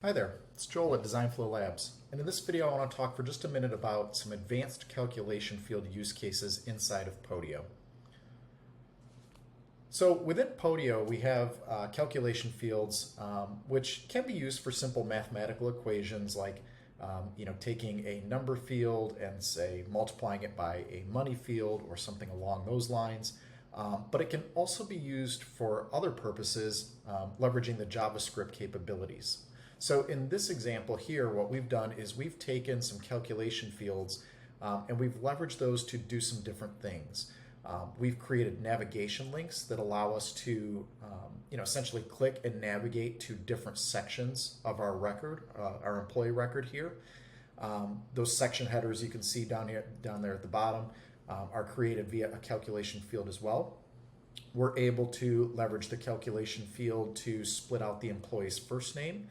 Hi there, it's Joel at DesignFlow Labs, and in this video I want to talk for just a minute about some advanced calculation field use cases inside of Podio. So within Podio we have calculation fields which can be used for simple mathematical equations like taking a number field and say multiplying it by a money field or something along those lines. But it can also be used for other purposes, leveraging the JavaScript capabilities. So in this example here, what we've done is we've taken some calculation fields and we've leveraged those to do some different things. We've created navigation links that allow us to essentially click and navigate to different sections of our record, our employee record here. Those section headers you can see down there at the bottom are created via a calculation field as well. We're able to leverage the calculation field to split out the employee's first name.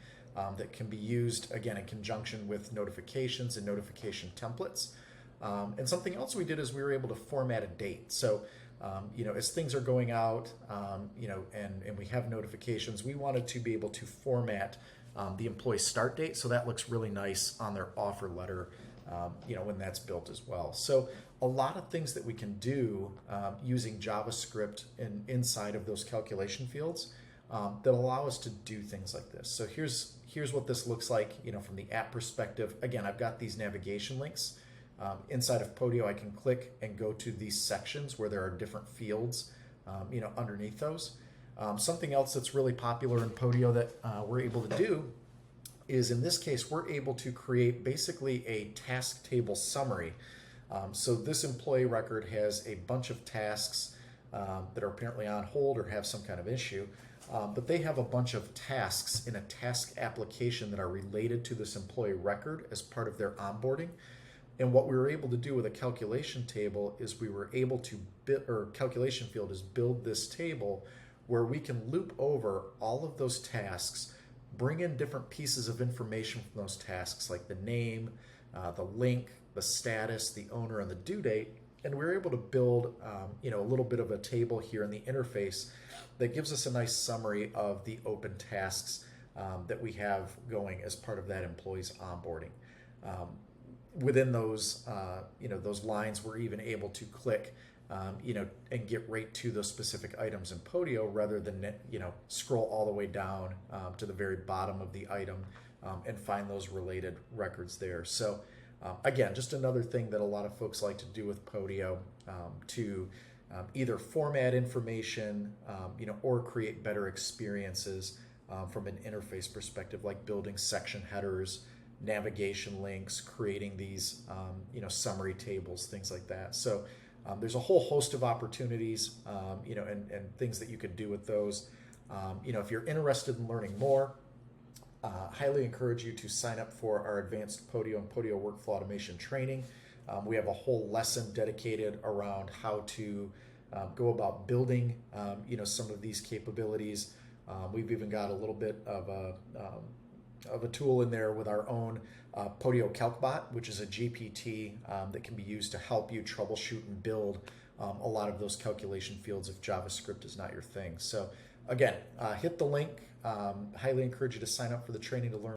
That can be used, again, in conjunction with notifications and notification templates. And something else we did is we were able to format a date. So, as things are going out, and we have notifications, we wanted to be able to format the employee start date so that looks really nice on their offer letter, when that's built as well. So a lot of things that we can do using JavaScript inside of those calculation fields that allow us to do things like this. So here's what this looks like, from the app perspective. Again, I've got these navigation links. Inside of Podio, I can click and go to these sections where there are different fields, underneath those. Something else that's really popular in Podio that we're able to do is, in this case, we're able to create basically a task table summary. So this employee record has a bunch of tasks that are apparently on hold or have some kind of issue. But they have a bunch of tasks in a task application that are related to this employee record as part of their onboarding. And what we were able to do with a calculation table is we were able to calculation field is build this table where we can loop over all of those tasks, bring in different pieces of information from those tasks like the name, the link, the status, the owner, and the due date. And we were able to build a little bit of a table here in the interface that gives us a nice summary of the open tasks that we have going as part of that employee's onboarding. Within those, those lines, we're even able to click, and get right to those specific items in Podio rather than, scroll all the way down to the very bottom of the item and find those related records there. So again, just another thing that a lot of folks like to do with Podio to either format information, or create better experiences from an interface perspective, like building section headers, navigation links, creating these, summary tables, things like that. So there's a whole host of opportunities, and things that you could do with those. If you're interested in learning more, highly encourage you to sign up for our advanced Podio and Podio workflow automation training. We have a whole lesson dedicated around how to go about building, some of these capabilities. We've even got a little bit of a tool in there with our own Podio CalcBot, which is a GPT that can be used to help you troubleshoot and build a lot of those calculation fields if JavaScript is not your thing. So again, hit the link. Highly encourage you to sign up for the training to learn